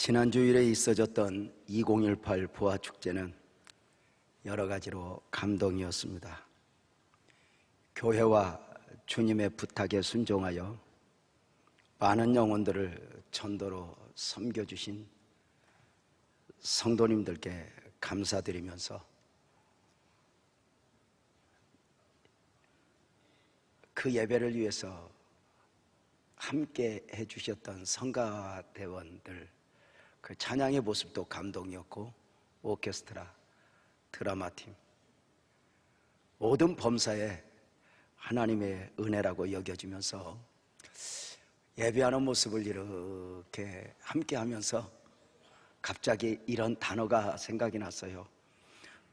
지난 주일에 있어졌던 2018 부활축제는 여러 가지로 감동이었습니다. 교회와 주님의 부탁에 순종하여 많은 영혼들을 전도로 섬겨주신 성도님들께 감사드리면서 그 예배를 위해서 함께 해주셨던 성가대원들, 그 찬양의 모습도 감동이었고, 오케스트라, 드라마팀, 모든 범사에 하나님의 은혜라고 여겨지면서 예배하는 모습을 이렇게 함께 하면서 갑자기 이런 단어가 생각이 났어요.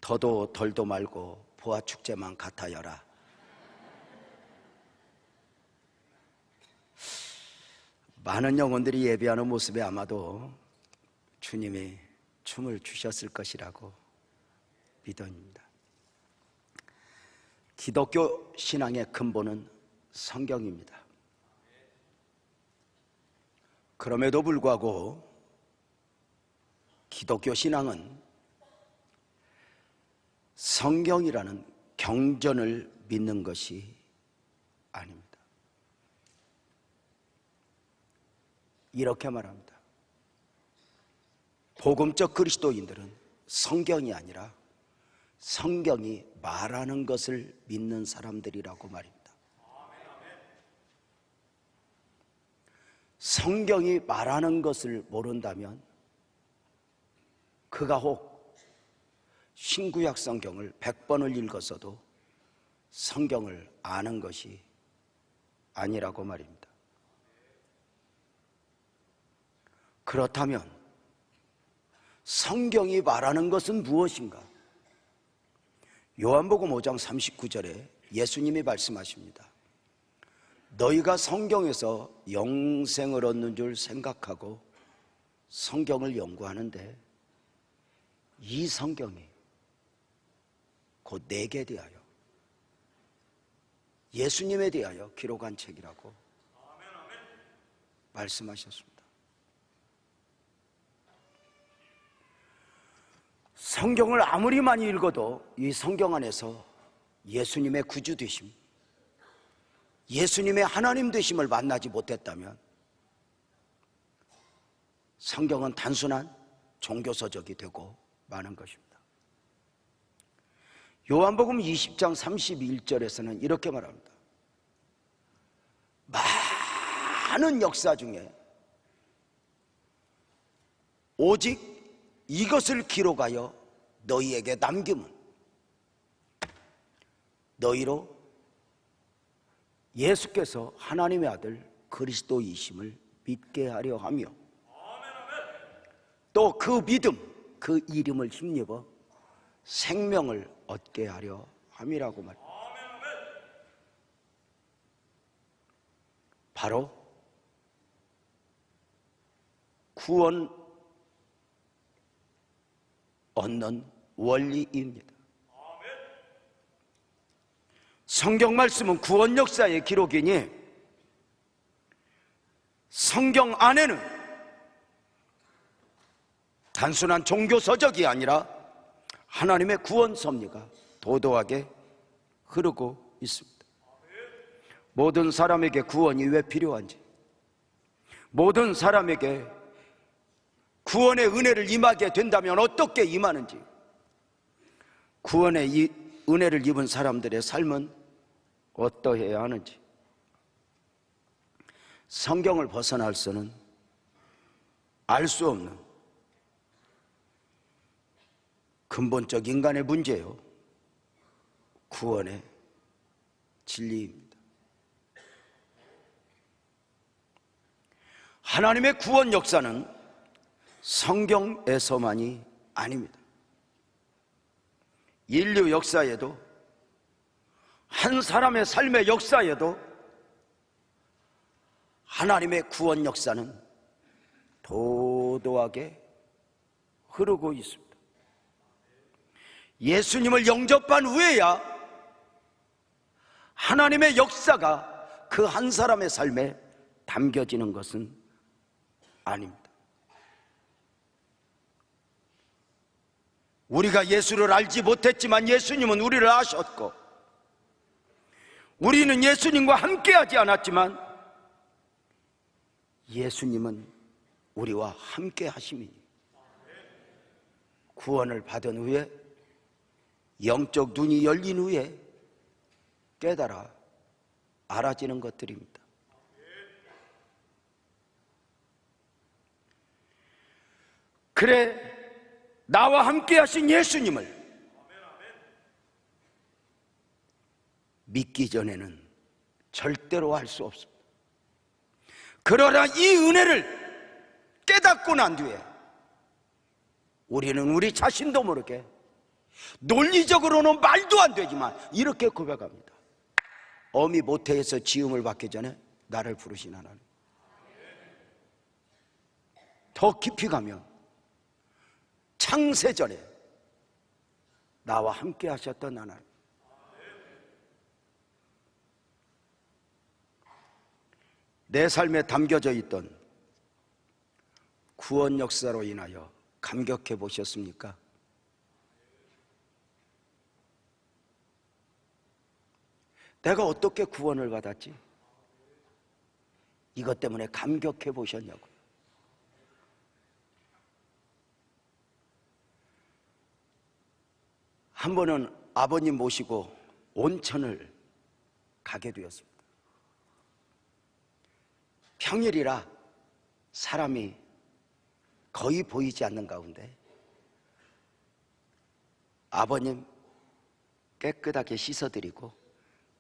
더도 덜도 말고 부활축제만 같아여라. 많은 영혼들이 예배하는 모습에 아마도 주님이 춤을 주셨을 것이라고 믿습니다. 기독교 신앙의 근본은 성경입니다. 그럼에도 불구하고 기독교 신앙은 성경이라는 경전을 믿는 것이 아닙니다. 이렇게 말합니다. 복음적 그리스도인들은 성경이 아니라 성경이 말하는 것을 믿는 사람들이라고 말입니다. 성경이 말하는 것을 모른다면 그가 혹 신구약 성경을 100번을 읽었어도 성경을 아는 것이 아니라고 말입니다. 그렇다면 성경이 말하는 것은 무엇인가? 요한복음 5장 39절에 예수님이 말씀하십니다. 너희가 성경에서 영생을 얻는 줄 생각하고 성경을 연구하는데 이 성경이 곧 내게 대하여, 예수님에 대하여 기록한 책이라고 말씀하셨습니다. 성경을 아무리 많이 읽어도 이 성경 안에서 예수님의 구주 되심, 예수님의 하나님 되심을 만나지 못했다면 성경은 단순한 종교서적이 되고 마는 것입니다. 요한복음 20장 31절에서는 이렇게 말합니다. 많은 역사 중에 오직 이것을 기록하여 너희에게 남김은 너희로 예수께서 하나님의 아들 그리스도이심을 믿게 하려 하며 또 그 믿음, 그 이름을 힘입어 생명을 얻게 하려 함이라고 말합니다. 바로 구원 얻는 원리입니다. 성경 말씀은 구원 역사의 기록이니 성경 안에는 단순한 종교 서적이 아니라 하나님의 구원 섭리가 도도하게 흐르고 있습니다. 모든 사람에게 구원이 왜 필요한지, 모든 사람에게 구원의 은혜를 임하게 된다면 어떻게 임하는지, 구원의 은혜를 입은 사람들의 삶은 어떠해야 하는지, 성경을 벗어날 수는 알 수 없는 근본적 인간의 문제요, 구원의 진리입니다. 하나님의 구원 역사는 성경에서만이 아닙니다. 인류 역사에도, 한 사람의 삶의 역사에도 하나님의 구원 역사는 도도하게 흐르고 있습니다. 예수님을 영접한 후에야 하나님의 역사가 그 한 사람의 삶에 담겨지는 것은 아닙니다. 우리가 예수를 알지 못했지만 예수님은 우리를 아셨고, 우리는 예수님과 함께하지 않았지만 예수님은 우리와 함께하심이니 구원을 받은 후에, 영적 눈이 열린 후에 깨달아 알아지는 것들입니다. 그래, 나와 함께 하신 예수님을 믿기 전에는 절대로 알 수 없습니다. 그러나 이 은혜를 깨닫고 난 뒤에 우리는 우리 자신도 모르게, 논리적으로는 말도 안 되지만 이렇게 고백합니다. 어미 모태에서 지음을 받기 전에 나를 부르신 하나님. 더 깊이 가면 창세전에 나와 함께 하셨던 하나님. 내 삶에 담겨져 있던 구원 역사로 인하여 감격해 보셨습니까? 내가 어떻게 구원을 받았지? 이것 때문에 감격해 보셨냐고요. 한 번은 아버님 모시고 온천을 가게 되었습니다. 평일이라 사람이 거의 보이지 않는 가운데 아버님 깨끗하게 씻어드리고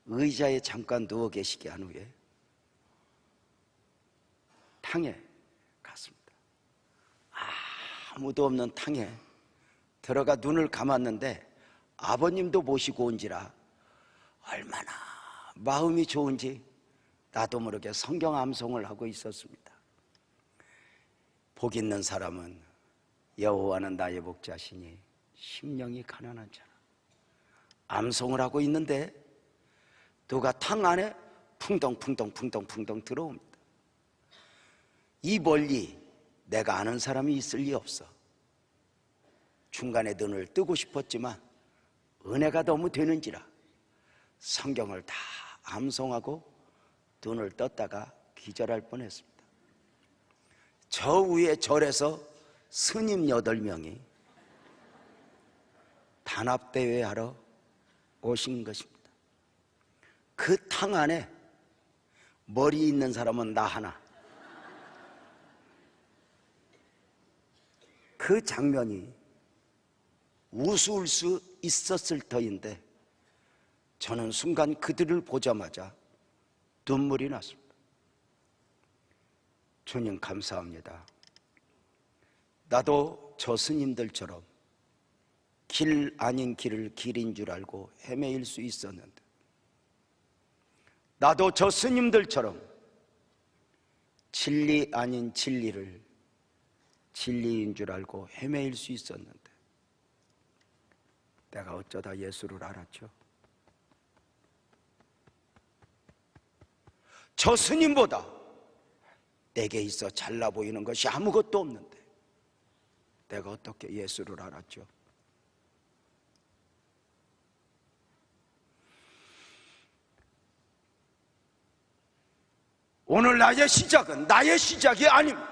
의자에 잠깐 누워 계시게 한 후에 탕에 갔습니다. 아무도 없는 탕에 들어가 눈을 감았는데 아버님도 모시고 온지라 얼마나 마음이 좋은지 나도 모르게 성경 암송을 하고 있었습니다. 복 있는 사람은 여호와는 나의 목자시니 심령이 가난한 자라. 암송을 하고 있는데 누가 탕 안에 풍덩풍덩 들어옵니다. 이 멀리 내가 아는 사람이 있을 리 없어. 중간에 눈을 뜨고 싶었지만 은혜가 너무 되는지라 성경을 다 암송하고 눈을 떴다가 기절할 뻔했습니다. 저 위에 절에서 스님 8명이 단합대회 하러 오신 것입니다. 그 탕 안에 머리 있는 사람은 나 하나. 그 장면이 우스울 수 있었을 터인데 저는 순간 그들을 보자마자 눈물이 났습니다. 주님 감사합니다. 나도 저 스님들처럼 길 아닌 길을 길인 줄 알고 헤매일 수 있었는데, 나도 저 스님들처럼 진리 아닌 진리를 진리인 줄 알고 헤매일 수 있었는데 내가 어쩌다 예수를 알았죠. 저 스님보다 내게 있어 잘나 보이는 것이 아무것도 없는데 내가 어떻게 예수를 알았죠? 오늘 나의 시작은 나의 시작이 아닙니다.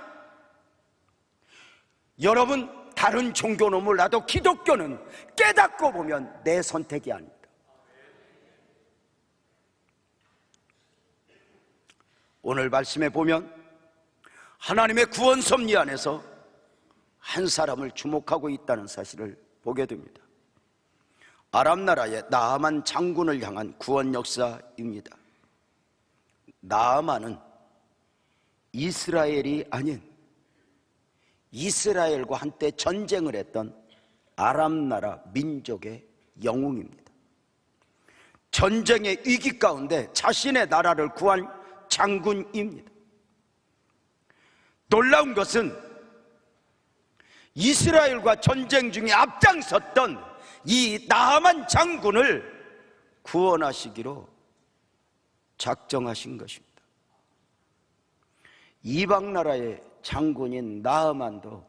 여러분, 다른 종교는 몰라도 기독교는 깨닫고 보면 내 선택이 아닙니다. 오늘 말씀에 보면 하나님의 구원 섭리 안에서 한 사람을 주목하고 있다는 사실을 보게 됩니다. 아람 나라의 나아만 장군을 향한 구원 역사입니다. 나아만은 이스라엘이 아닌 이스라엘과 한때 전쟁을 했던 아람 나라 민족의 영웅입니다. 전쟁의 위기 가운데 자신의 나라를 구한 장군입니다. 놀라운 것은 이스라엘과 전쟁 중에 앞장섰던 이 나아만 장군을 구원하시기로 작정하신 것입니다. 이방 나라의 장군인 나아만도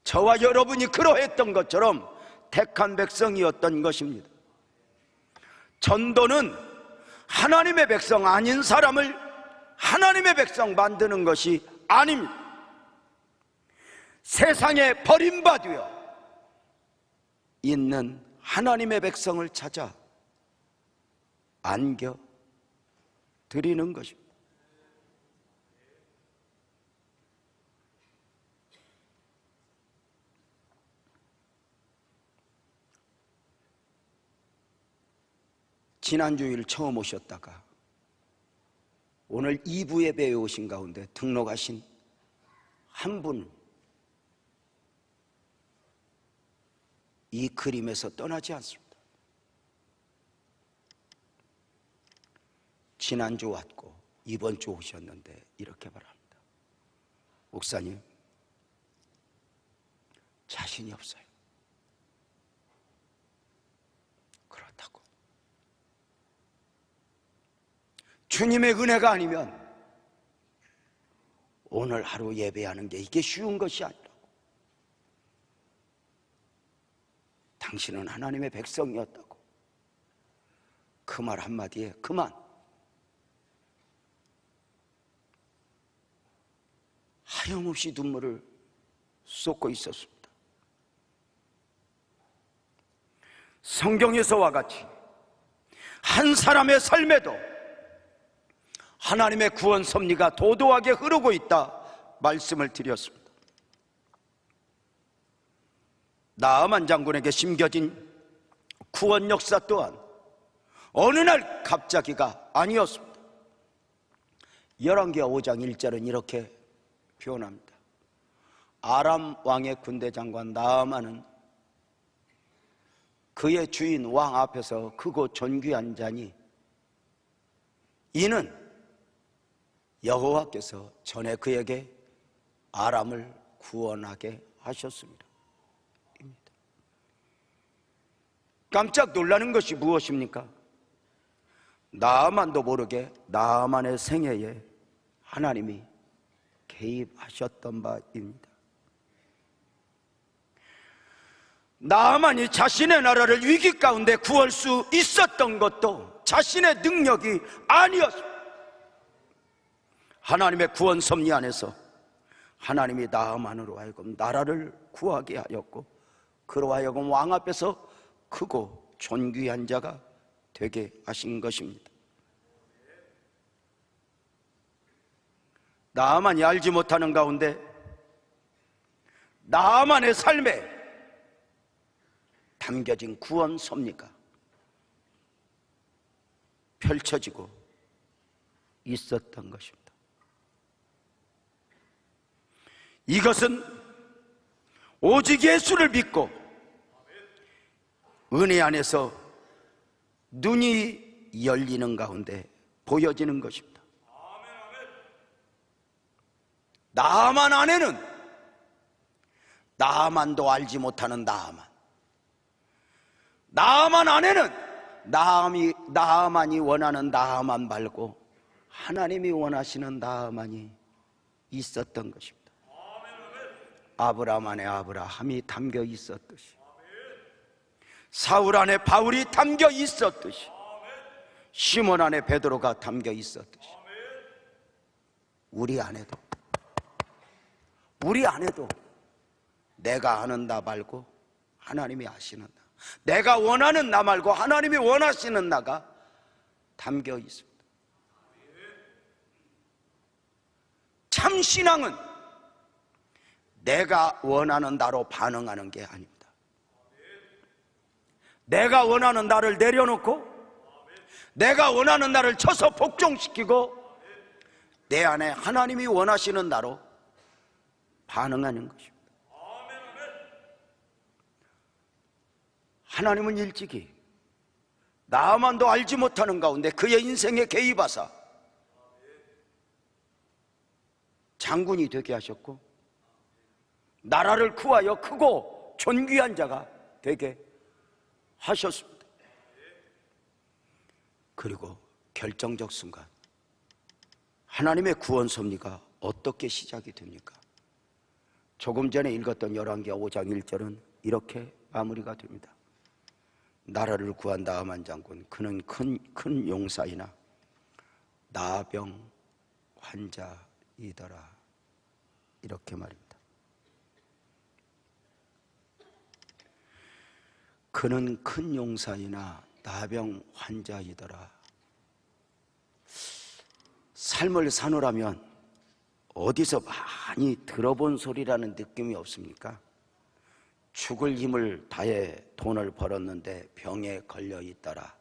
저와 여러분이 그러했던 것처럼 택한 백성이었던 것입니다. 전도는 하나님의 백성 아닌 사람을 하나님의 백성 만드는 것이 아닙니다. 세상에 버림받아 있는 하나님의 백성을 찾아 안겨 드리는 것입니다. 지난주일 처음 오셨다가 오늘 2부 예배에 오신 가운데 등록하신 한 분, 이 그림에서 떠나지 않습니다. 지난주 왔고 이번 주 오셨는데 이렇게 말합니다. 목사님, 자신이 없어요. 그렇다고. 주님의 은혜가 아니면 오늘 하루 예배하는 게 이게 쉬운 것이 아니라고. 당신은 하나님의 백성이었다고. 그 말 한마디에 그만. 하염없이 눈물을 쏟고 있었습니다. 성경에서와 같이 한 사람의 삶에도 하나님의 구원 섭리가 도도하게 흐르고 있다 말씀을 드렸습니다. 나아만 장군에게 심겨진 구원 역사 또한 어느 날 갑자기가 아니었습니다. 열왕기하 5장 1절은 이렇게 표현합니다. 아람 왕의 군대 장관 나아만은 그의 주인 왕 앞에서 크고 존귀한 자니 이는 여호와께서 전에 그에게 아람을 구원하게 하셨습니다. 깜짝 놀라는 것이 무엇입니까? 나아만도 모르게 나아만의 생애에 하나님이 개입하셨던 바입니다. 나아만이 자신의 나라를 위기 가운데 구할 수 있었던 것도 자신의 능력이 아니었습니다. 하나님의 구원 섭리 안에서 하나님이 나아만으로 하여금 나라를 구하게 하였고 그로 하여금 왕 앞에서 크고 존귀한 자가 되게 하신 것입니다. 나아만이 알지 못하는 가운데 나아만의 삶에 담겨진 구원 섭리가 펼쳐지고 있었던 것입니다. 이것은 오직 예수를 믿고 은혜 안에서 눈이 열리는 가운데 보여지는 것입니다. 나아만 안에는 나아만도 알지 못하는 나아만 안에는 나아만이 원하는 나아만 말고 하나님이 원하시는 나아만이 있었던 것입니다. 아브라함 안에 아브라함이 담겨 있었듯이 사울 안에 바울이 담겨 있었듯이 시몬 안에 베드로가 담겨 있었듯이 우리 안에도 내가 아는 나 말고 하나님이 아시는 나, 내가 원하는 나 말고 하나님이 원하시는 나가 담겨 있습니다. 참 신앙은 내가 원하는 나로 반응하는 게 아닙니다. 내가 원하는 나를 내려놓고 내가 원하는 나를 쳐서 복종시키고 내 안에 하나님이 원하시는 나로 반응하는 것입니다. 하나님은 일찍이 나아만도 알지 못하는 가운데 그의 인생에 개입하사 장군이 되게 하셨고 나라를 구하여 크고 존귀한 자가 되게 하셨습니다. 그리고 결정적 순간 하나님의 구원 섭리가 어떻게 시작이 됩니까? 조금 전에 읽었던 열왕기하 5장 1절은 이렇게 마무리가 됩니다. 나라를 구한 나아만 장군, 그는 큰 용사이나 나병 환자이더라. 이렇게 말입니다. 그는 큰 용사이나 나병 환자이더라. 삶을 사노라면 어디서 많이 들어본 소리라는 느낌이 없습니까? 죽을 힘을 다해 돈을 벌었는데 병에 걸려 있더라.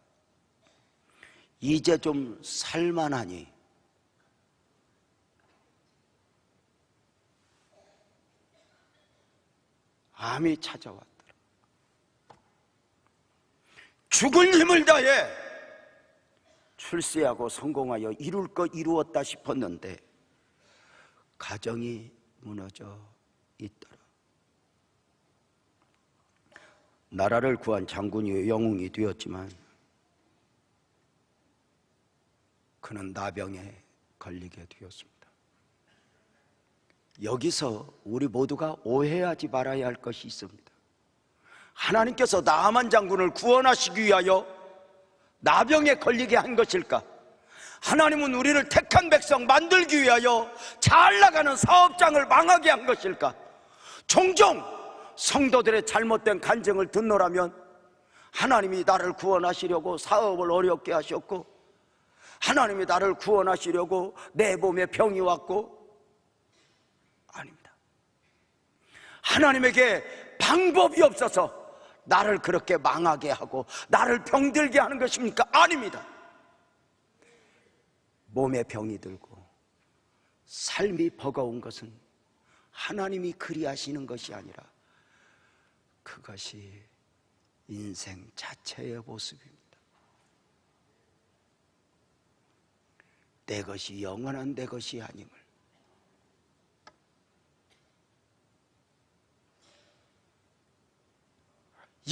이제 좀 살만하니 암이 찾아왔더라. 죽을 힘을 다해 출세하고 성공하여 이룰 것 이루었다 싶었는데 가정이 무너져 있더라. 나라를 구한 장군이 영웅이 되었지만 그는 나병에 걸리게 되었습니다. 여기서 우리 모두가 오해하지 말아야 할 것이 있습니다. 하나님께서 나아만 장군을 구원하시기 위하여 나병에 걸리게 한 것일까? 하나님은 우리를 택한 백성 만들기 위하여 잘 나가는 사업장을 망하게 한 것일까? 종종 성도들의 잘못된 간증을 듣노라면 하나님이 나를 구원하시려고 사업을 어렵게 하셨고, 하나님이 나를 구원하시려고 내 몸에 병이 왔고, 아닙니다. 하나님에게 방법이 없어서 나를 그렇게 망하게 하고 나를 병들게 하는 것입니까? 아닙니다. 몸에 병이 들고 삶이 버거운 것은 하나님이 그리하시는 것이 아니라 그것이 인생 자체의 모습입니다. 내 것이 영원한 내 것이 아님을,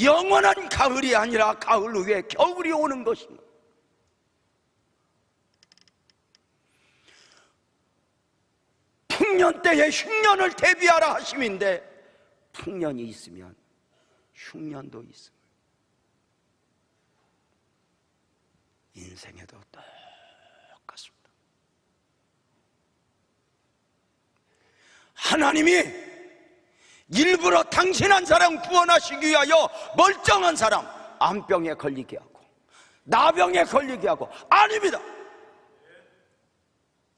영원한 가을이 아니라 가을 후에 겨울이 오는 것입니다. 풍년 때에 흉년을 대비하라 하심인데 풍년이 있으면 흉년도 있습니다. 인생에도 똑같습니다. 하나님이 일부러 당신 한 사람 구원하시기 위하여 멀쩡한 사람 암병에 걸리게 하고 나병에 걸리게 하고, 아닙니다.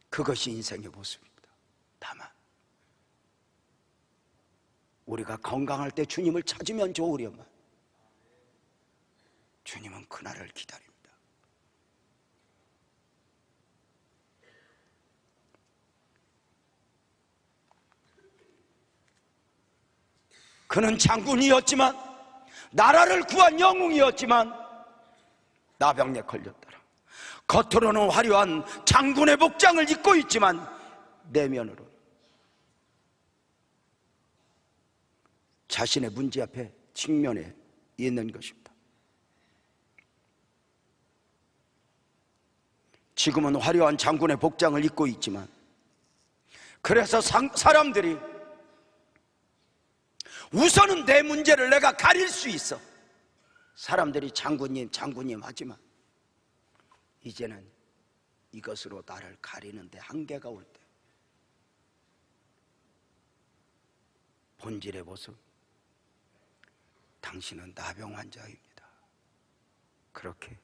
그것이 인생의 모습입니다. 다만 우리가 건강할 때 주님을 찾으면 좋으려면 주님은 그날을 기다립니다. 그는 장군이었지만, 나라를 구한 영웅이었지만 나병에 걸렸더라. 겉으로는 화려한 장군의 복장을 입고 있지만 내면으로 자신의 문제 앞에 직면해 있는 것입니다. 지금은 화려한 장군의 복장을 입고 있지만, 그래서 사람들이 우선은 내 문제를 내가 가릴 수 있어. 사람들이 장군님 장군님 하지만 이제는 이것으로 나를 가리는데 한계가 올 때 본질의 모습, 당신은 나병 환자입니다, 그렇게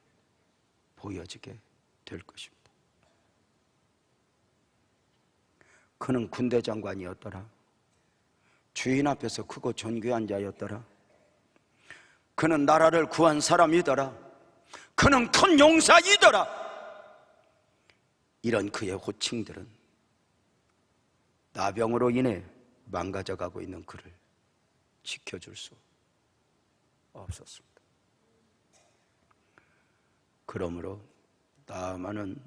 보여지게 될 것입니다. 그는 군대 장관이었더라. 주인 앞에서 크고 존귀한 자였더라. 그는 나라를 구한 사람이더라. 그는 큰 용사이더라. 이런 그의 호칭들은 나병으로 인해 망가져가고 있는 그를 지켜줄 수 없었습니다. 그러므로 나아만은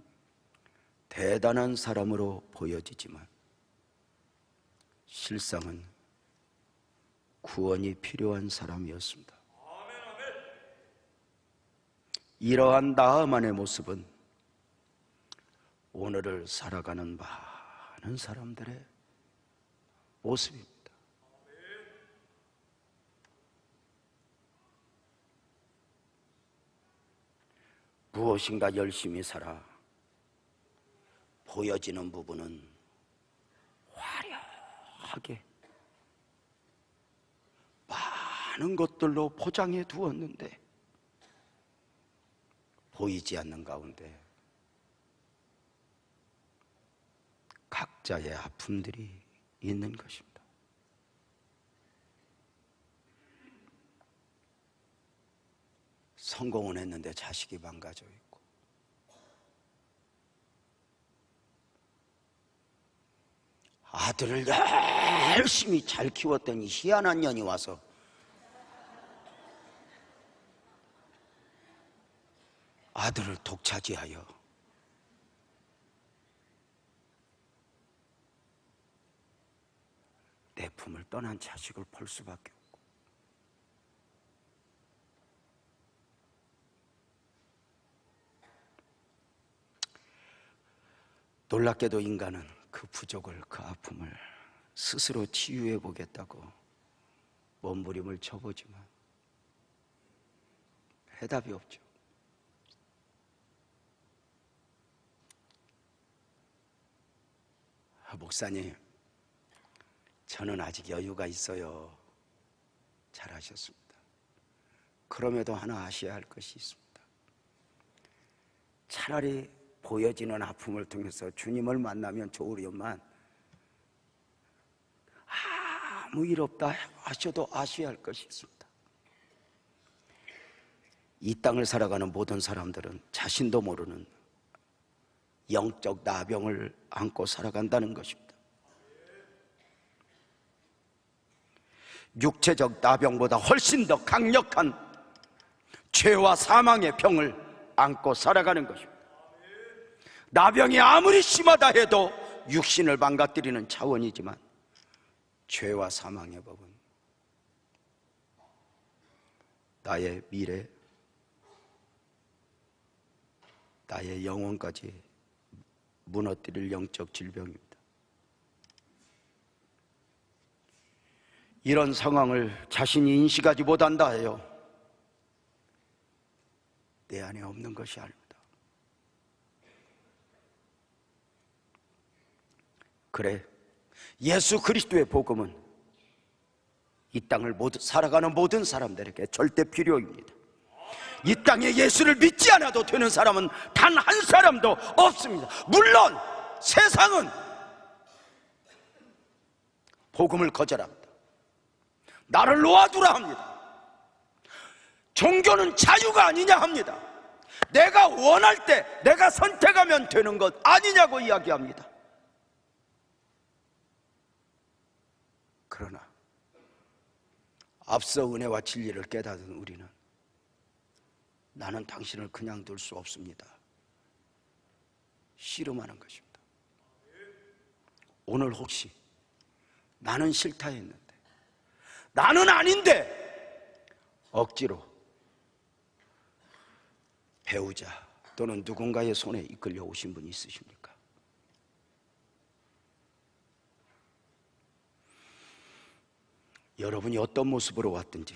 대단한 사람으로 보여지지만 실상은 구원이 필요한 사람이었습니다. 이러한 나아만의 모습은 오늘을 살아가는 많은 사람들의 모습입니다. 무엇인가 열심히 살아 보여지는 부분은 화려하게 많은 것들로 포장해 두었는데 보이지 않는 가운데 각자의 아픔들이 있는 것입니다. 성공은 했는데 자식이 망가져 있고, 아들을 열심히 잘 키웠더니 희한한 년이 와서 아들을 독차지하여 내 품을 떠난 자식을 볼 수밖에 없고, 놀랍게도 인간은 그 부족을, 그 아픔을 스스로 치유해 보겠다고 몸부림을 쳐보지만 해답이 없죠. 목사님, 저는 아직 여유가 있어요. 잘하셨습니다. 그럼에도 하나 아셔야 할 것이 있습니다. 차라리 보여지는 아픔을 통해서 주님을 만나면 좋으련만 아무 일 없다 하셔도 아셔야 할 것이 있습니다. 이 땅을 살아가는 모든 사람들은 자신도 모르는 영적 나병을 안고 살아간다는 것입니다. 육체적 나병보다 훨씬 더 강력한 죄와 사망의 병을 안고 살아가는 것입니다. 나병이 아무리 심하다 해도 육신을 망가뜨리는 차원이지만 죄와 사망의 법은 나의 미래, 나의 영혼까지 무너뜨릴 영적 질병입니다. 이런 상황을 자신이 인식하지 못한다 해요, 내 안에 없는 것이 아닙니다. 그래, 예수 그리스도의 복음은 이 땅을 살아가는 모든 사람들에게 절대 필요입니다. 이 땅에 예수를 믿지 않아도 되는 사람은 단 한 사람도 없습니다. 물론 세상은 복음을 거절합니다. 나를 놓아두라 합니다. 종교는 자유가 아니냐 합니다. 내가 원할 때 내가 선택하면 되는 것 아니냐고 이야기합니다. 그러나 앞서 은혜와 진리를 깨닫은 우리는 나는 당신을 그냥 둘 수 없습니다, 씨름하는 것입니다. 오늘 혹시 나는 싫다 했는데, 나는 아닌데 억지로 배우자 또는 누군가의 손에 이끌려 오신 분이 있으십니까? 여러분이 어떤 모습으로 왔든지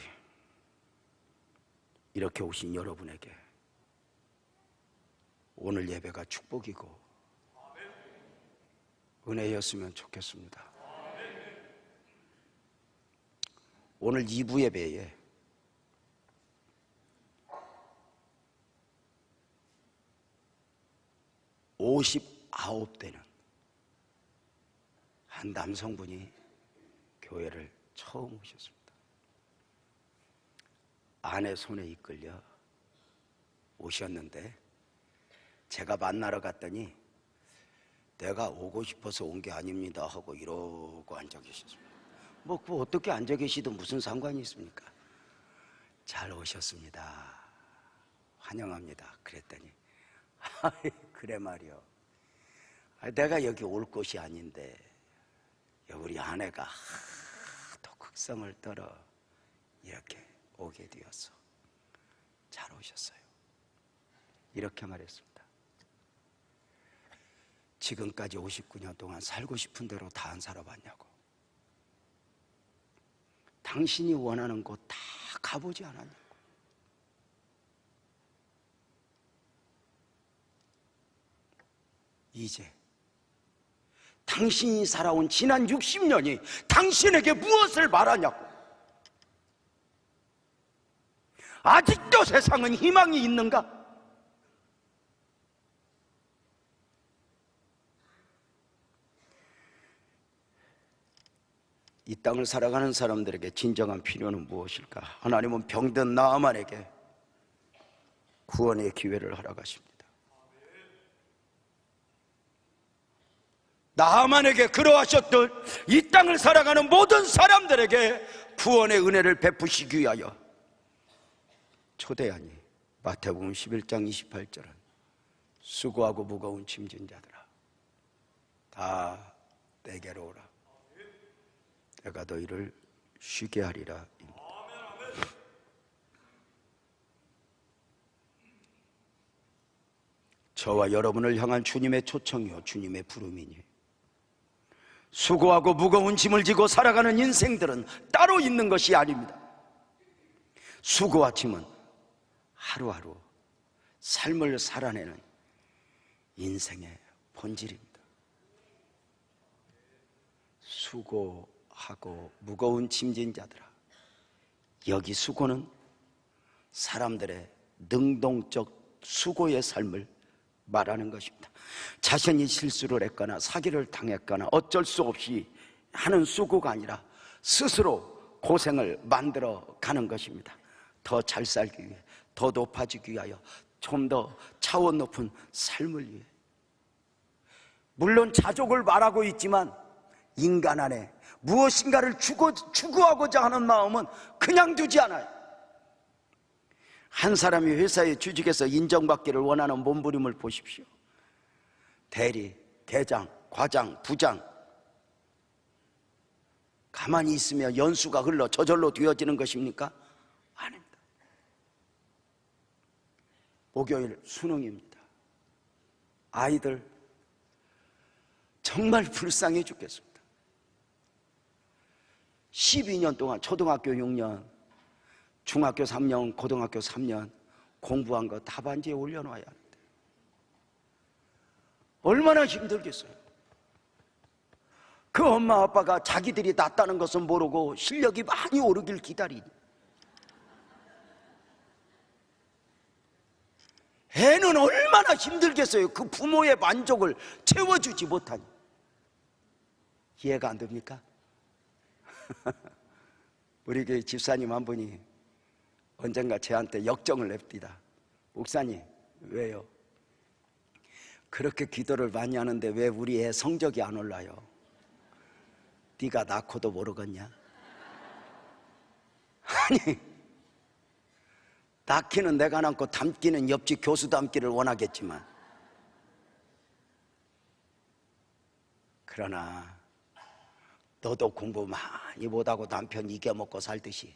이렇게 오신 여러분에게 오늘 예배가 축복이고 은혜였으면 좋겠습니다. 오늘 2부 예배에 (59대는) 한 남성분이 교회를 처음 오셨습니다. 아내 손에 이끌려 오셨는데 제가 만나러 갔더니 내가 오고 싶어서 온 게 아닙니다 하고 이러고 앉아 계셨습니다. 뭐 그 어떻게 앉아 계시든 무슨 상관이 있습니까? 잘 오셨습니다, 환영합니다 그랬더니 그래 말이요, 내가 여기 올 곳이 아닌데 우리 아내가 하도 극성을 떨어 이렇게 오게 되었어. 잘 오셨어요. 이렇게 말했습니다. 지금까지 59년 동안 살고 싶은 대로 다 안 살아봤냐고. 당신이 원하는 곳 다 가보지 않았냐고. 이제 당신이 살아온 지난 60년이 당신에게 무엇을 말하냐고. 아직도 세상은 희망이 있는가? 이 땅을 살아가는 사람들에게 진정한 필요는 무엇일까? 하나님은 병든 나아만에게 구원의 기회를 허락하십니다. 나아만에게 그러하셨듯 이 땅을 살아가는 모든 사람들에게 구원의 은혜를 베푸시기 위하여 초대하니 마태복음 11장 28절은 수고하고 무거운 짐진 자들아 다 내게로 오라 내가 너희를 쉬게 하리라. 저와 여러분을 향한 주님의 초청이요 주님의 부름이니 수고하고 무거운 짐을 지고 살아가는 인생들은 따로 있는 것이 아닙니다. 수고와 짐은 하루하루 삶을 살아내는 인생의 본질입니다. 수고하고 무거운 짐진 자들아, 여기 수고는 사람들의 능동적 수고의 삶을 말하는 것입니다. 자신이 실수를 했거나 사기를 당했거나 어쩔 수 없이 하는 수고가 아니라 스스로 고생을 만들어 가는 것입니다. 더 잘 살기 위해, 더 높아지기 위하여, 좀 더 차원 높은 삶을 위해. 물론 자족을 말하고 있지만 인간 안에 무엇인가를 추구하고자 하는 마음은 그냥 두지 않아요. 한 사람이 회사의 주직에서 인정받기를 원하는 몸부림을 보십시오. 대리, 대장, 과장, 부장, 가만히 있으면 연수가 흘러 저절로 되어지는 것입니까? 아닙니다. 목요일 수능입니다. 아이들 정말 불쌍해 죽겠습니다. 12년 동안 초등학교 6년, 중학교 3년, 고등학교 3년 공부한 거 답안지에 올려놔야 하는데 얼마나 힘들겠어요. 그 엄마 아빠가 자기들이 낫다는 것은 모르고 실력이 많이 오르길 기다리니 애는 얼마나 힘들겠어요. 그 부모의 만족을 채워주지 못하니. 이해가 안 됩니까? 우리 교회 집사님 한 분이 언젠가 저한테 역정을 냅디다. 목사님, 왜요? 그렇게 기도를 많이 하는데 왜 우리 애 성적이 안 올라요? 네가 낳고도 모르겠냐? 아니, 낳기는 내가 낳고 닮기는 옆집 교수 닮기를 원하겠지만, 그러나 너도 공부 많이 못하고 남편 이겨먹고 살듯이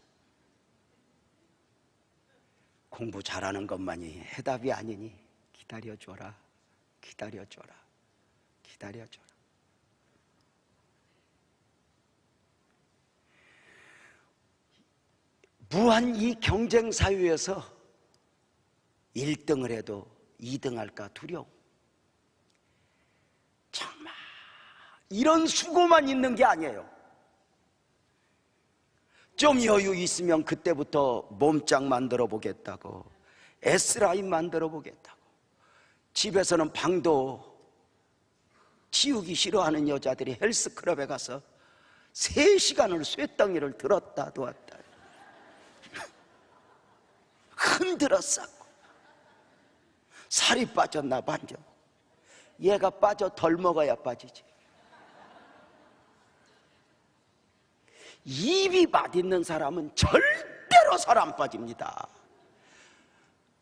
공부 잘하는 것만이 해답이 아니니 기다려줘라, 기다려줘라, 기다려줘라. 무한 이 경쟁 사회에서 1등을 해도 2등 할까 두려움. 정말 이런 수고만 있는 게 아니에요. 좀 여유 있으면 그때부터 몸짱 만들어 보겠다고, S라인 만들어 보겠다고, 집에서는 방도 치우기 싫어하는 여자들이 헬스클럽에 가서 3시간을 쇳덩이를 들었다 놓았다 흔들어 쌓고, 살이 빠졌나 반져. 얘가 빠져 덜 먹어야 빠지지. 입이 맛있는 사람은 절대로 살 안 빠집니다.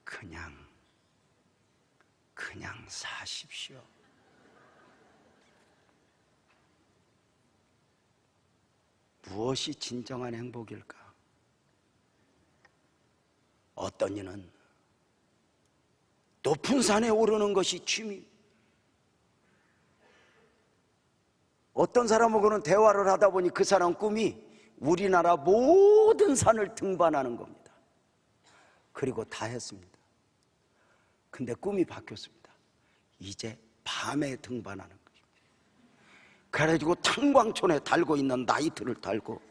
그냥 사십시오. 무엇이 진정한 행복일까? 어떤 이는 높은 산에 오르는 것이 취미, 어떤 사람하고는 대화를 하다 보니 그 사람 꿈이 우리나라 모든 산을 등반하는 겁니다. 그리고 다 했습니다. 근데 꿈이 바뀌었습니다. 이제 밤에 등반하는 거죠. 그래가지고 탄광촌에 달고 있는 나이트를 달고,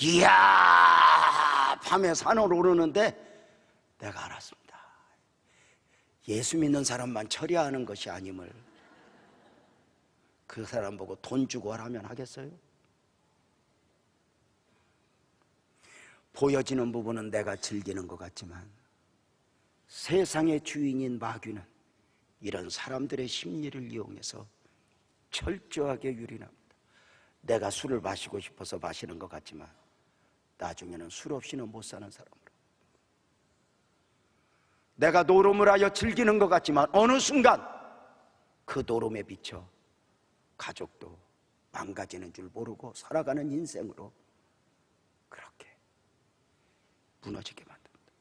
이야, 밤에 산을 오르는데 내가 알았습니다. 예수 믿는 사람만 처리하는 것이 아님을. 그 사람 보고 돈 주고 하라면 하겠어요? 보여지는 부분은 내가 즐기는 것 같지만 세상의 주인인 마귀는 이런 사람들의 심리를 이용해서 철저하게 유린합니다. 내가 술을 마시고 싶어서 마시는 것 같지만 나중에는 술 없이는 못 사는 사람으로, 내가 노름을 하여 즐기는 것 같지만 어느 순간 그 노름에 비쳐 가족도 망가지는 줄 모르고 살아가는 인생으로 그렇게 무너지게 만듭니다.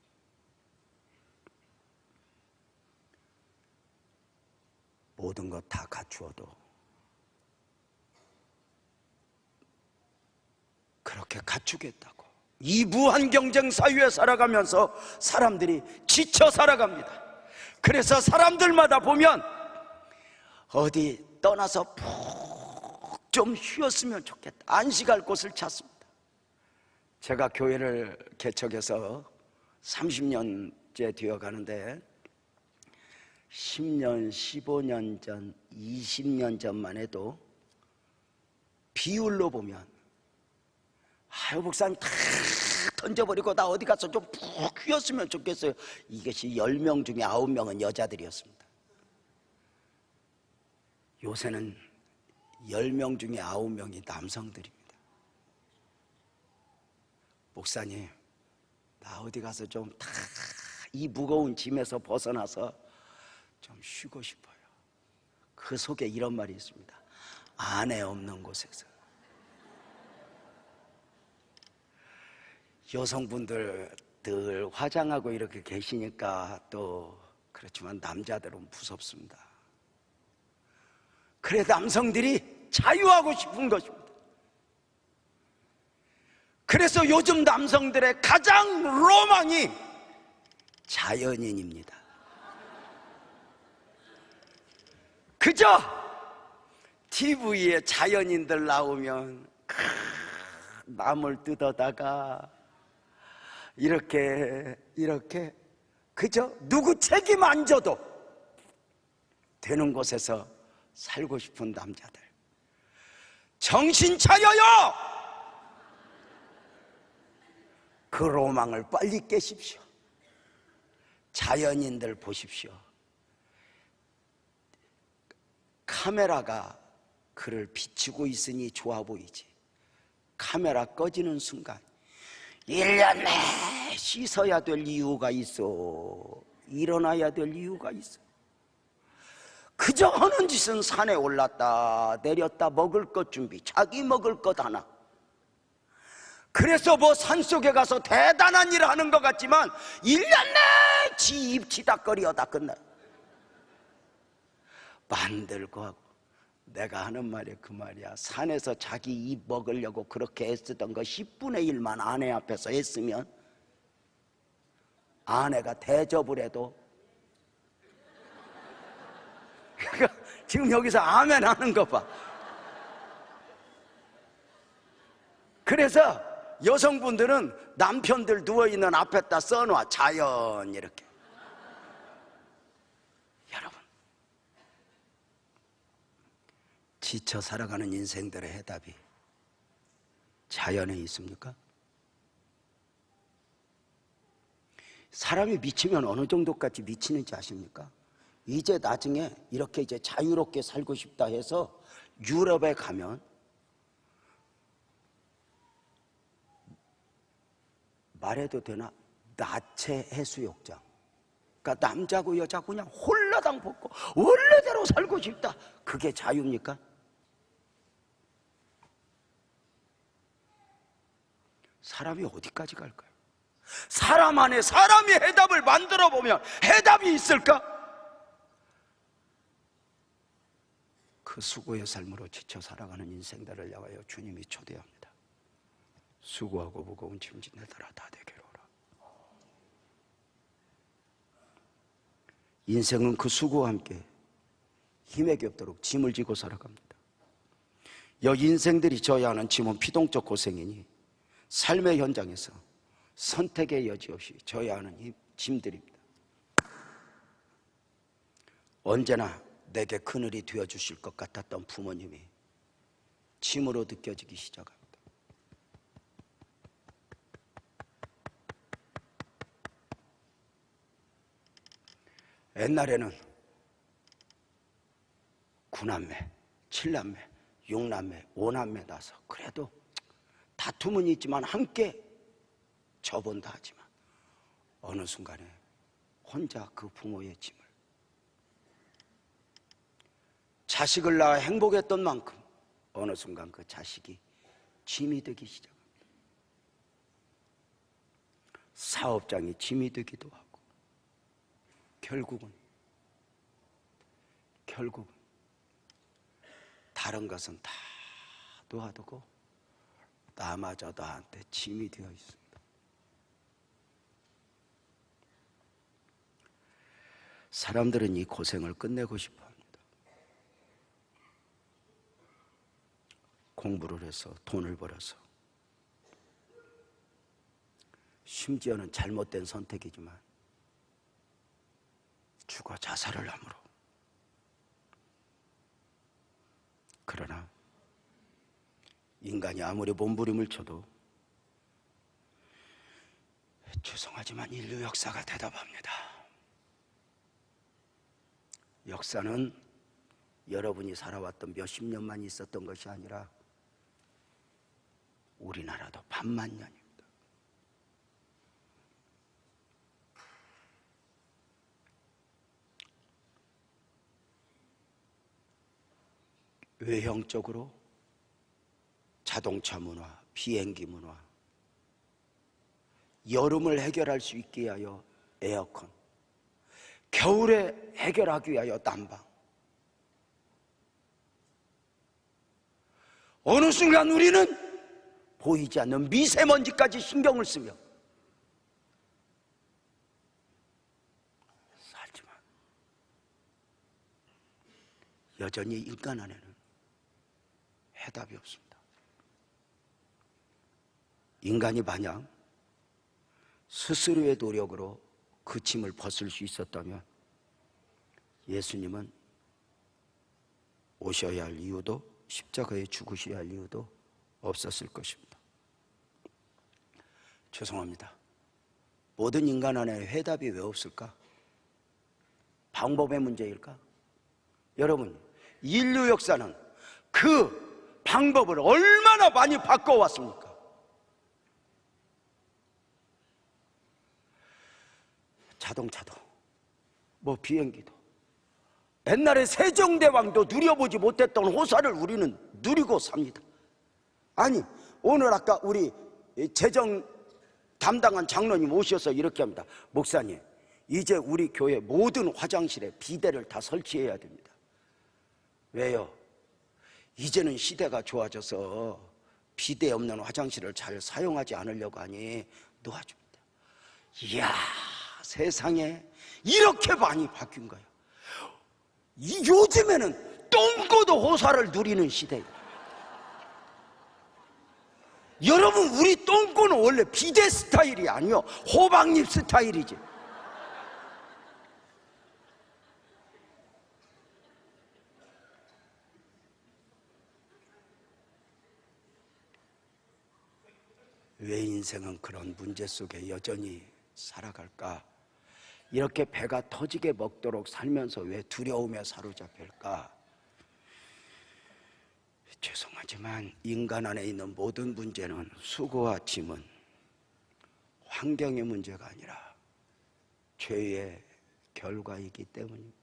모든 것 다 갖추어도 그렇게 갖추겠다고 이 무한 경쟁 사회에 살아가면서 사람들이 지쳐 살아갑니다. 그래서 사람들마다 보면 어디 떠나서 푹 좀 쉬었으면 좋겠다, 안식할 곳을 찾습니다. 제가 교회를 개척해서 30년째 되어 가는데 10년, 15년 전, 20년 전만 해도 비율로 보면 아유 목사님 다 던져버리고 나 어디 가서 좀 푹 쉬었으면 좋겠어요. 이것이 10명 중에 9명은 여자들이었습니다. 요새는 10명 중에 9명이 남성들입니다. 목사님, 나 어디 가서 좀 다 이 무거운 짐에서 벗어나서 좀 쉬고 싶어요. 그 속에 이런 말이 있습니다. 아내 없는 곳에서. 여성분들 늘 화장하고 이렇게 계시니까 또 그렇지만 남자들은 무섭습니다. 그래 남성들이 자유하고 싶은 것입니다. 그래서 요즘 남성들의 가장 로망이 자연인입니다. 그저 TV에 자연인들 나오면 나물 뜯어다가 이렇게 그저 누구 책임 안 져도 되는 곳에서 살고 싶은 남자들, 정신 차려요! 그 로망을 빨리 깨십시오. 자연인들 보십시오. 카메라가 그를 비추고 있으니 좋아 보이지, 카메라 꺼지는 순간 1년 내에 씻어야 될 이유가 있어, 일어나야 될 이유가 있어. 그저 하는 짓은 산에 올랐다 내렸다 먹을 것 준비, 자기 먹을 것 하나. 그래서 뭐 산속에 가서 대단한 일을 하는 것 같지만 1년 내에 지 입치닥거리어 다 끝나요. 만들고 하고. 내가 하는 말이 그 말이야. 산에서 자기 입 먹으려고 그렇게 애쓰던 거 10분의 1만 아내 앞에서 애쓰면 아내가 대접을 해도 지금 여기서 아멘 하는 거 봐. 그래서 여성분들은 남편들 누워있는 앞에다 써놔, 자연 이렇게. 여러분, 지쳐 살아가는 인생들의 해답이 자연에 있습니까? 사람이 미치면 어느 정도까지 미치는지 아십니까? 이제 나중에 이렇게 이제 자유롭게 살고 싶다 해서 유럽에 가면 말해도 되나? 나체 해수욕장. 그러니까 남자고 여자고 그냥 홀라당 벗고 원래대로 살고 싶다. 그게 자유입니까? 사람이 어디까지 갈까요? 사람 안에 사람이 해답을 만들어 보면 해답이 있을까? 그 수고의 삶으로 지쳐 살아가는 인생들을 향하여 주님이 초대합니다. 수고하고 무거운 짐진 내더라 다 내게로 오라. 인생은 그 수고와 함께 힘에게 없도록 짐을 지고 살아갑니다. 인생들이 져야 하는 짐은 피동적 고생이니 삶의 현장에서 선택의 여지 없이 져야 하는 짐들입니다. 언제나 내게 그늘이 되어주실 것 같았던 부모님이 짐으로 느껴지기 시작합니다. 옛날에는 9남매, 7남매, 6남매, 5남매 나서 그래도 다툼은 있지만 함께 져본다 하지만 어느 순간에 혼자 그 부모의 짐을, 자식을 낳아 행복했던 만큼 어느 순간 그 자식이 짐이 되기 시작합니다. 사업장이 짐이 되기도 하고 결국은 다른 것은 다 놓아두고 나마저 나한테 짐이 되어 있습니다. 사람들은 이 고생을 끝내고 싶어 합니다. 공부를 해서 돈을 벌어서, 심지어는 잘못된 선택이지만 죽어 자살을 함으로. 그러나 인간이 아무리 몸부림을 쳐도 죄송하지만 인류 역사가 대답합니다. 역사는 여러분이 살아왔던 몇십 년만 있었던 것이 아니라 우리나라도 반만 년입니다. 외형적으로 자동차 문화, 비행기 문화, 여름을 해결할 수 있게 하여 에어컨, 겨울에 해결하기 위하여 난방. 어느 순간 우리는 보이지 않는 미세먼지까지 신경을 쓰며 살지만 여전히 인간 안에는 해답이 없습니다. 인간이 만약 스스로의 노력으로 그 짐을 벗을 수 있었다면 예수님은 오셔야 할 이유도, 십자가에 죽으셔야 할 이유도 없었을 것입니다. 죄송합니다. 모든 인간 안에 해답이 왜 없을까? 방법의 문제일까? 여러분, 인류 역사는 그 방법을 얼마나 많이 바꿔왔습니까? 자동차도, 비행기도, 옛날에 세종대왕도 누려보지 못했던 호사를 우리는 누리고 삽니다. 아니, 오늘 아까 우리 재정 담당한 장로님 오셔서 이렇게 합니다. 목사님, 이제 우리 교회 모든 화장실에 비데를 다 설치해야 됩니다. 왜요? 이제는 시대가 좋아져서 비데 없는 화장실을 잘 사용하지 않으려고 하니 놓아줍니다. 이야, 세상에 이렇게 많이 바뀐 거예요. 요즘에는 똥꼬도 호사를 누리는 시대예요. 여러분, 우리 똥꼬는 원래 비데 스타일이 아니요, 호박잎 스타일이지. 왜 인생은 그런 문제 속에 여전히 살아갈까? 이렇게 배가 터지게 먹도록 살면서 왜 두려움에 사로잡힐까? 죄송하지만 인간 안에 있는 모든 문제는, 수고와 짐은 환경의 문제가 아니라 죄의 결과이기 때문입니다.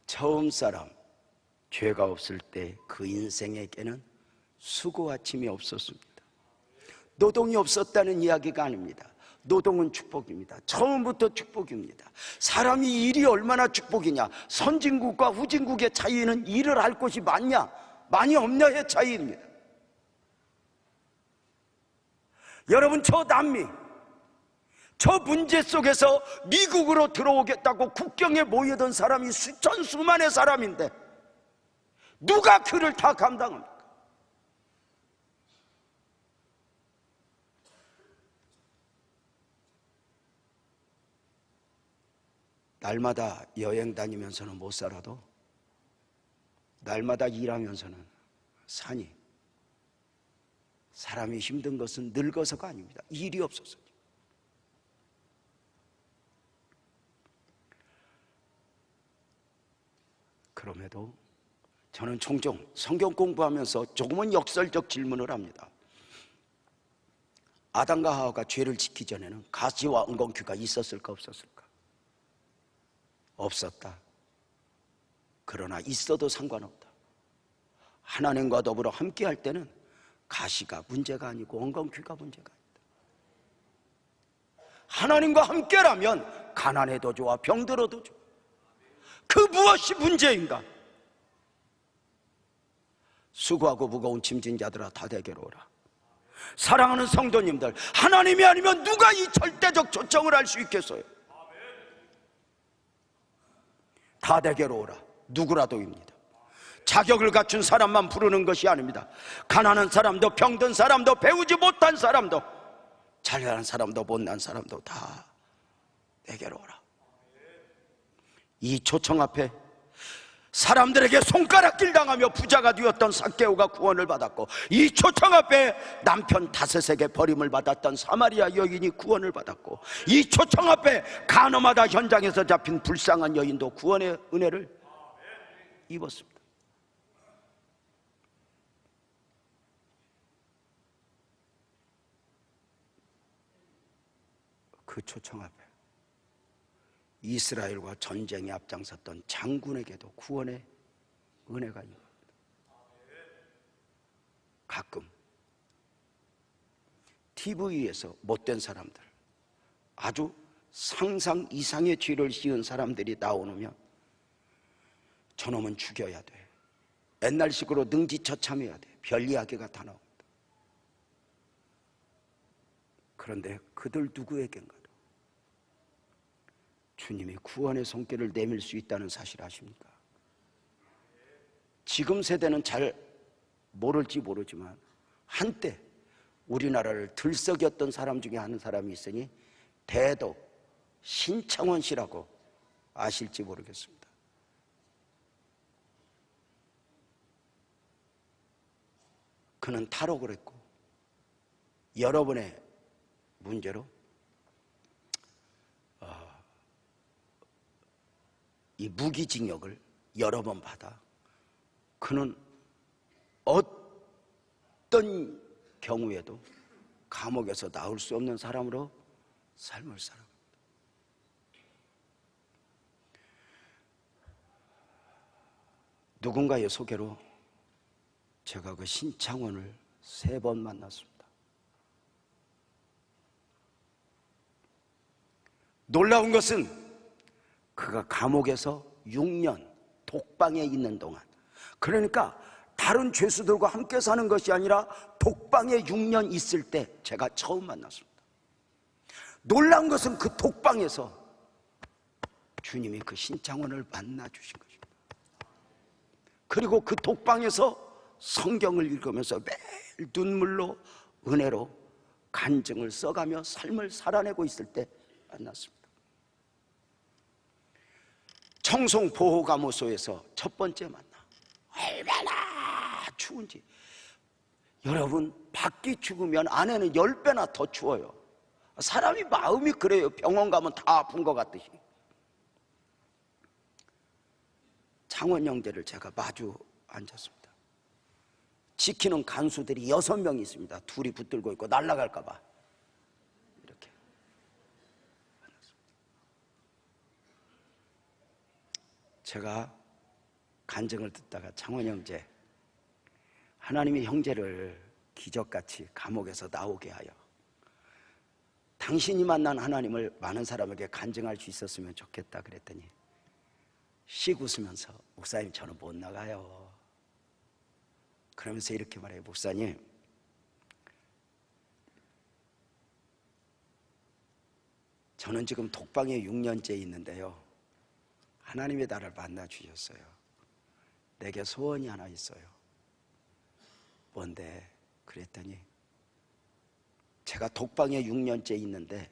처음 사람, 죄가 없을 때 그 인생에게는 수고와 짐이 없었습니다. 노동이 없었다는 이야기가 아닙니다. 노동은 축복입니다. 처음부터 축복입니다. 사람이 일이 얼마나 축복이냐, 선진국과 후진국의 차이는 일을 할 곳이 많냐 많이 없냐의 차이입니다. 여러분, 저 남미 저 문제 속에서 미국으로 들어오겠다고 국경에 모이던 사람이 수천 수만의 사람인데 누가 그를 다 감당합니까? 날마다 여행 다니면서는 못 살아도 날마다 일하면서는 사니, 사람이 힘든 것은 늙어서가 아닙니다. 일이 없어서. 그럼에도 저는 종종 성경 공부하면서 조금은 역설적 질문을 합니다. 아담과 하와가 죄를 짓기 전에는 가시와 엉겅퀴가 있었을까 없었을까? 없었다. 그러나 있어도 상관없다. 하나님과 더불어 함께할 때는 가시가 문제가 아니고 엉겅퀴가 문제가 아니다. 하나님과 함께라면 가난해도 좋아, 병들어도 좋아. 그 무엇이 문제인가? 수고하고 무거운 짐진 자들아 다 내게로 오라. 사랑하는 성도님들, 하나님이 아니면 누가 이 절대적 초청을 할 수 있겠어요? 다 내게로 오라. 누구라도입니다. 자격을 갖춘 사람만 부르는 것이 아닙니다. 가난한 사람도, 병든 사람도, 배우지 못한 사람도, 잘난 사람도, 못난 사람도 다 내게로 오라. 이 초청 앞에 사람들에게 손가락질 당하며 부자가 되었던 삭개오가 구원을 받았고, 이 초청 앞에 남편 다섯에게 버림을 받았던 사마리아 여인이 구원을 받았고, 이 초청 앞에 간호마다 현장에서 잡힌 불쌍한 여인도 구원의 은혜를 입었습니다. 그 초청 앞에 이스라엘과 전쟁에 앞장섰던 장군에게도 구원의 은혜가 있습니다. 가끔 TV에서 못된 사람들, 아주 상상 이상의 죄를 지은 사람들이 나오면 저놈은 죽여야 돼, 옛날식으로 능지처참해야 돼, 별 이야기가 다 나옵니다. 그런데 그들 누구에겐가도 주님이 구원의 손길을 내밀 수 있다는 사실 아십니까? 지금 세대는 잘 모를지 모르지만 한때 우리나라를 들썩였던 사람 중에 한 사람이 있으니 대도 신창원 씨라고 아실지 모르겠습니다. 그는 탈옥을 했고 여러 번의 문제로 이 무기징역을 여러 번 받아 그는 어떤 경우에도 감옥에서 나올 수 없는 사람으로 삶을 살아갑니다. 누군가의 소개로 제가 그 신창원을 3번 만났습니다. 놀라운 것은 그가 감옥에서 6년 독방에 있는 동안, 그러니까 다른 죄수들과 함께 사는 것이 아니라 독방에 6년 있을 때 제가 처음 만났습니다. 놀라운 것은 그 독방에서 주님이 그 신창원을 만나 주신 것입니다. 그리고 그 독방에서 성경을 읽으면서 매일 눈물로 은혜로 간증을 써가며 삶을 살아내고 있을 때 만났습니다. 청송보호감호소에서 첫 번째 만나. 얼마나 추운지. 여러분, 밖이 추우면 안에는 10배나 더 추워요. 사람이 마음이 그래요. 병원 가면 다 아픈 것 같듯이. 창원 형제를 제가 마주 앉았습니다. 지키는 간수들이 6명 있습니다. 둘이 붙들고 있고 날아갈까 봐 이렇게 만났습니다. 제가 간증을 듣다가 창원 형제, 하나님이 형제를 기적같이 감옥에서 나오게 하여 당신이 만난 하나님을 많은 사람에게 간증할 수 있었으면 좋겠다 그랬더니 씩 웃으면서, 목사님 저는 못 나가요. 그러면서 이렇게 말해요. 목사님, 저는 지금 독방에 6년째 있는데요, 하나님이 나를 만나 주셨어요. 내게 소원이 하나 있어요. 뭔데? 그랬더니 제가 독방에 6년째 있는데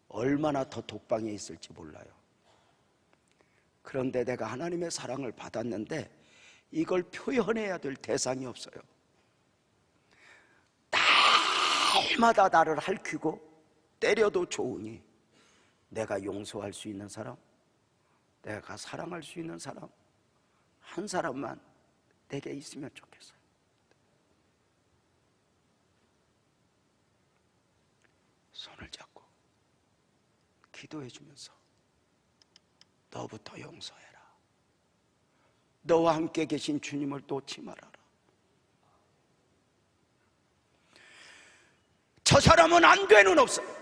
얼마나 더 독방에 있을지 몰라요. 그런데 내가 하나님의 사랑을 받았는데 이걸 표현해야 될 대상이 없어요. 날마다 나를 핥히고 때려도 좋으니 내가 용서할 수 있는 사람, 내가 사랑할 수 있는 사람 한 사람만 내게 있으면 좋겠어요. 손을 잡고 기도해 주면서 너부터 용서해라. 너와 함께 계신 주님을 놓지 말아라. 저 사람은 안 되는 없어요.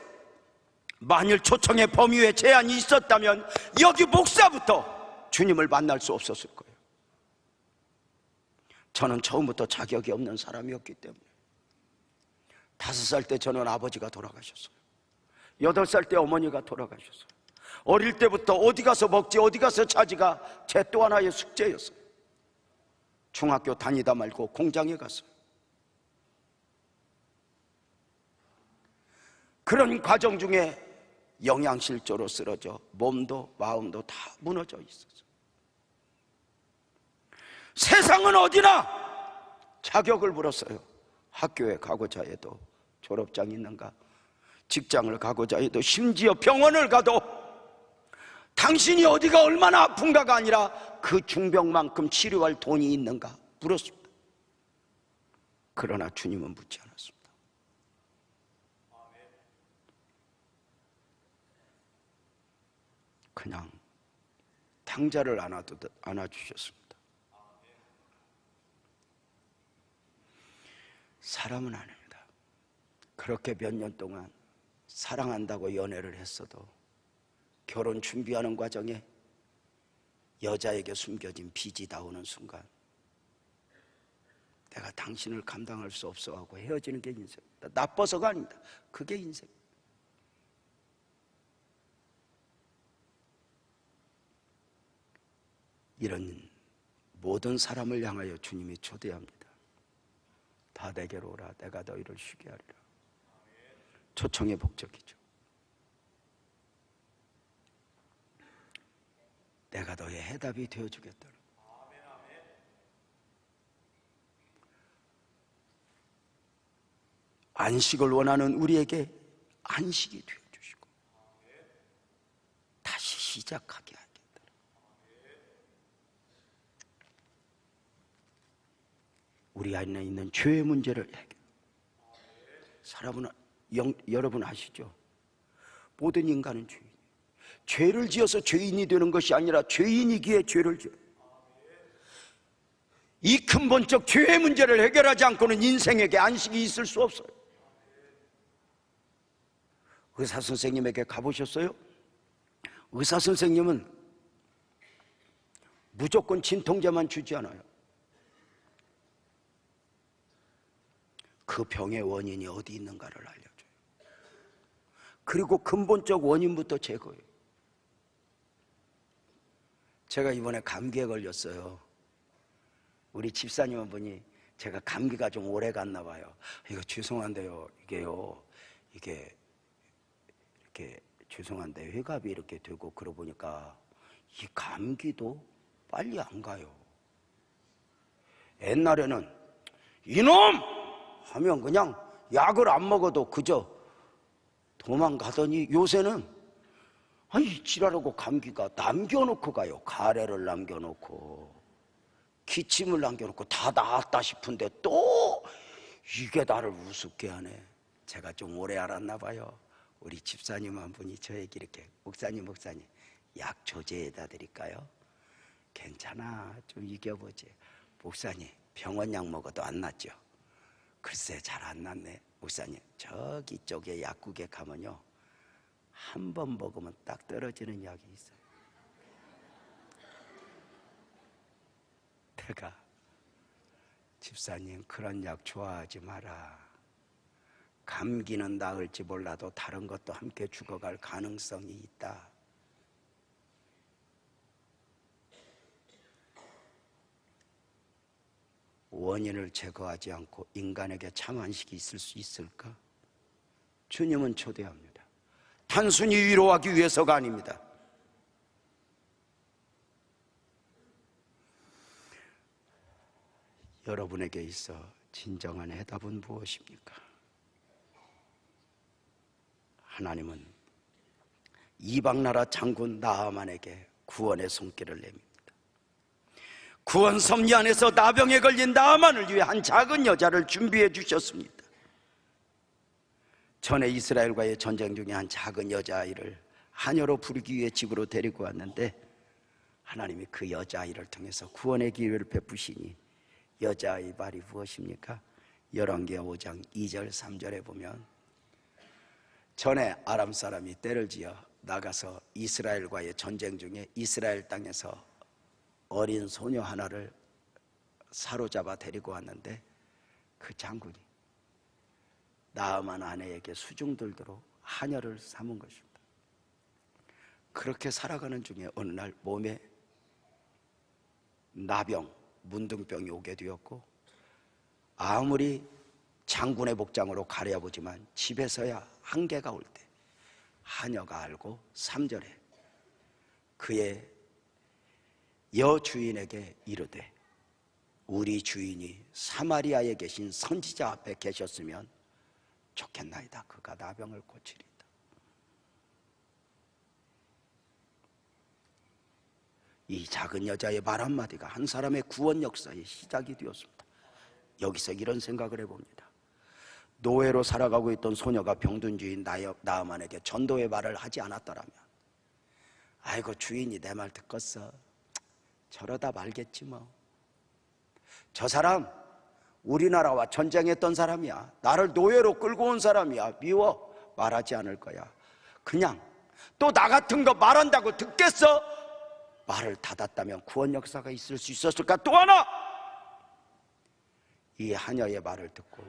만일 초청의 범위에 제한이 있었다면 여기 목사부터 주님을 만날 수 없었을 거예요. 저는 처음부터 자격이 없는 사람이었기 때문에 5살 때 저는 아버지가 돌아가셨어요. 8살 때 어머니가 돌아가셨어요. 어릴 때부터 어디 가서 먹지 어디 가서 자지가 제 또 하나의 숙제였어요. 중학교 다니다 말고 공장에 갔어요. 그런 과정 중에 영양실조로 쓰러져 몸도 마음도 다 무너져 있었어요. 세상은 어디나 자격을 물었어요. 학교에 가고자 해도 졸업장이 있는가, 직장을 가고자 해도, 심지어 병원을 가도 당신이 어디가 얼마나 아픈가가 아니라 그 중병만큼 치료할 돈이 있는가 물었습니다. 그러나 주님은 묻지 않았습니다. 그냥 탕자를 안아주셨습니다. 사람은 아닙니다. 그렇게 몇 년 동안 사랑한다고 연애를 했어도 결혼 준비하는 과정에 여자에게 숨겨진 빚이 나오는 순간 내가 당신을 감당할 수 없어 하고 헤어지는 게 인생입니다. 나빠서가 아닙니다. 그게 인생. 이런 모든 사람을 향하여 주님이 초대합니다. 다 내게로 오라. 내가 너희를 쉬게 하리라. 초청의 목적이죠. 내가 너의 해답이 되어주겠다. 안식을 원하는 우리에게 안식이 되어주시고 다시 시작하게 하겠다. 우리 안에 있는 죄의 문제를 해결. 여러분 아시죠? 모든 인간은 죄인. 죄를 지어서 죄인이 되는 것이 아니라 죄인이기에 죄를 지어요. 이 근본적 죄의 문제를 해결하지 않고는 인생에게 안식이 있을 수 없어요. 의사 선생님에게 가보셨어요? 의사 선생님은 무조건 진통제만 주지 않아요. 그 병의 원인이 어디 있는가를 알려줘요. 그리고 근본적 원인부터 제거해요. 제가 이번에 감기에 걸렸어요. 우리 집사님 한 분이 제가 감기가 좀 오래 갔나 봐요. 이거 죄송한데요. 이게 이렇게 죄송한데 회갑이 이렇게 되고 그러고 보니까 이 감기도 빨리 안 가요. 옛날에는 이놈! 하면 그냥 약을 안 먹어도 그저 도망가더니 요새는 아니 지랄하고 감기가 남겨놓고 가요. 가래를 남겨놓고 기침을 남겨놓고 다 나았다 싶은데 또 이게 나를 우습게 하네. 제가 좀 오래 알았나 봐요. 우리 집사님 한 분이 저에게 이렇게 목사님 약 조제해다 드릴까요? 괜찮아 좀 이겨보지. 목사님 병원 약 먹어도 안 낫죠? 글쎄 잘 안 낫네. 목사님 저기 쪽에 약국에 가면요 한 번 먹으면 딱 떨어지는 약이 있어요. 내가 집사님 그런 약 좋아하지 마라. 감기는 나을지 몰라도 다른 것도 함께 죽어갈 가능성이 있다. 원인을 제거하지 않고 인간에게 참 안식이 있을 수 있을까? 주님은 초대합니다. 단순히 위로하기 위해서가 아닙니다. 여러분에게 있어 진정한 해답은 무엇입니까? 하나님은 이방나라 장군 나아만에게 구원의 손길을 내밉니다. 구원 섭리 안에서 나병에 걸린 나아만을 위해 한 작은 여자를 준비해 주셨습니다. 전에 이스라엘과의 전쟁 중에 한 작은 여자아이를 하녀로 부르기 위해 집으로 데리고 왔는데 하나님이 그 여자아이를 통해서 구원의 기회를 베푸시니 여자아이 말이 무엇입니까? 열왕기하 5장 2절 3절에 보면 전에 아람 사람이 떼를 지어 나가서 이스라엘과의 전쟁 중에 이스라엘 땅에서 어린 소녀 하나를 사로잡아 데리고 왔는데 그 장군이 나아만 아내에게 수중 들도록 하녀를 삼은 것입니다. 그렇게 살아가는 중에 어느 날 몸에 나병, 문둥병이 오게 되었고 아무리 장군의 복장으로 가려보지만 집에서야 한계가 올 때 하녀가 알고 3절에 그의 여주인에게 이르되 우리 주인이 사마리아에 계신 선지자 앞에 계셨으면 좋겠나이다. 그가 나병을 고치리이다. 이 작은 여자의 말 한마디가 한 사람의 구원 역사의 시작이 되었습니다. 여기서 이런 생각을 해봅니다. 노예로 살아가고 있던 소녀가 병든 주인 나아만에게 전도의 말을 하지 않았더라면 아이고 주인이 내 말 듣겠어. 저러다 말겠지 뭐. 저 사람 우리나라와 전쟁했던 사람이야. 나를 노예로 끌고 온 사람이야. 미워. 말하지 않을 거야. 그냥 또 나 같은 거 말한다고 듣겠어? 말을 닫았다면 구원 역사가 있을 수 있었을까? 또 하나, 이 하녀의 말을 듣고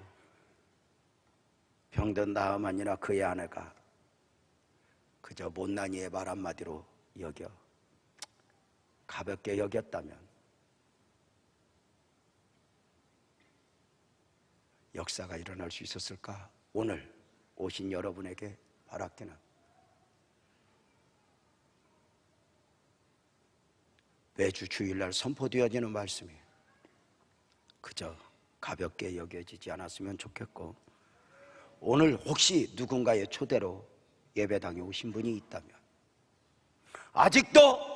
병든 나아만이나 그의 아내가 그저 못난이의 말 한마디로 여겨 가볍게 여겼다면 역사가 일어날 수 있었을까? 오늘 오신 여러분에게 바라기는 매주 주일날 선포되어지는 말씀이 그저 가볍게 여겨지지 않았으면 좋겠고, 오늘 혹시 누군가의 초대로 예배당에 오신 분이 있다면 아직도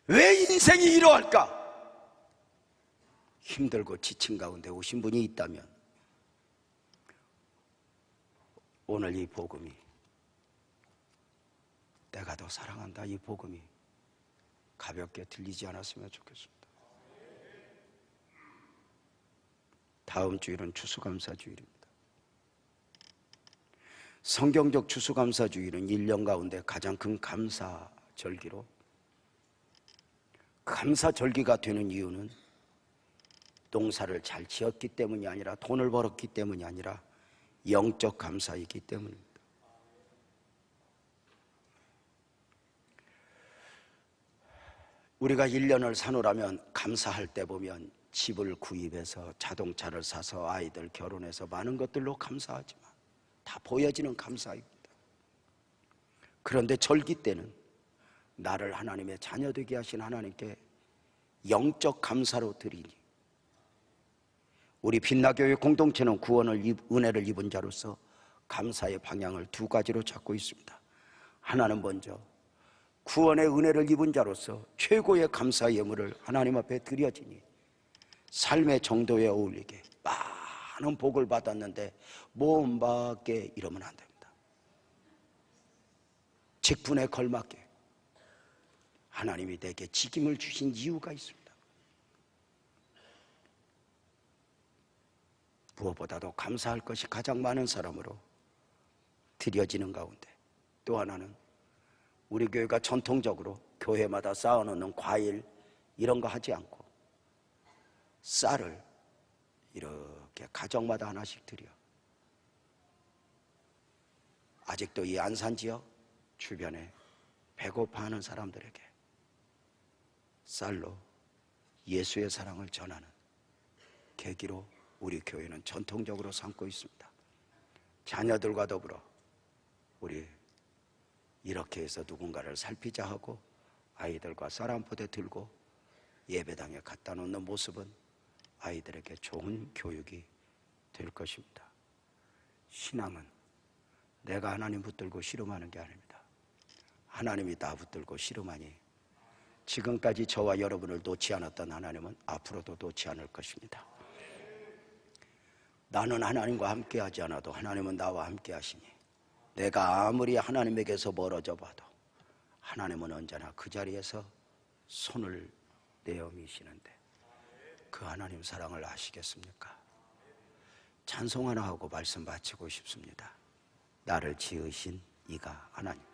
왜 인생이 이러할까? 힘들고 지친 가운데 오신 분이 있다면 오늘 이 복음이, 내가 더 사랑한다, 이 복음이 가볍게 들리지 않았으면 좋겠습니다. 다음 주일은 추수감사주일입니다. 성경적 추수감사주일은 1년 가운데 가장 큰 감사절기로, 감사절기가 되는 이유는 농사를 잘 지었기 때문이 아니라, 돈을 벌었기 때문이 아니라 영적 감사이기 때문입니다. 우리가 1년을 사노라면 감사할 때 보면 집을 구입해서 자동차를 사서 아이들 결혼해서 많은 것들로 감사하지만 다 보여지는 감사입니다. 그런데 절기 때는 나를 하나님의 자녀 되게 하신 하나님께 영적 감사로 드리니, 우리 빛나교회 공동체는 구원을 은혜를 입은 자로서 감사의 방향을 두 가지로 잡고 있습니다. 하나는 먼저 구원의 은혜를 입은 자로서 최고의 감사 예물을 하나님 앞에 드려지니 삶의 정도에 어울리게 많은 복을 받았는데 모험밖에 이러면 안 됩니다. 직분에 걸맞게 하나님이 내게 직임을 주신 이유가 있습니다. 무엇보다도 감사할 것이 가장 많은 사람으로 드려지는 가운데, 또 하나는 우리 교회가 전통적으로 교회마다 쌓아놓는 과일 이런 거 하지 않고 쌀을 이렇게 가정마다 하나씩 드려 아직도 이 안산 지역 주변에 배고파하는 사람들에게 쌀로 예수의 사랑을 전하는 계기로 우리 교회는 전통적으로 삼고 있습니다. 자녀들과 더불어 우리 이렇게 해서 누군가를 살피자 하고 아이들과 쌀 한 포대 들고 예배당에 갖다 놓는 모습은 아이들에게 좋은 교육이 될 것입니다. 신앙은 내가 하나님 붙들고 씨름하는 게 아닙니다. 하나님이 나 붙들고 씨름하니 지금까지 저와 여러분을 놓지 않았던 하나님은 앞으로도 놓지 않을 것입니다. 나는 하나님과 함께 하지 않아도 하나님은 나와 함께 하시니 내가 아무리 하나님에게서 멀어져 봐도 하나님은 언제나 그 자리에서 손을 내어 미시는데 그 하나님 사랑을 아시겠습니까? 찬송 하나 하고 말씀 마치고 싶습니다. 나를 지으신 이가 하나님.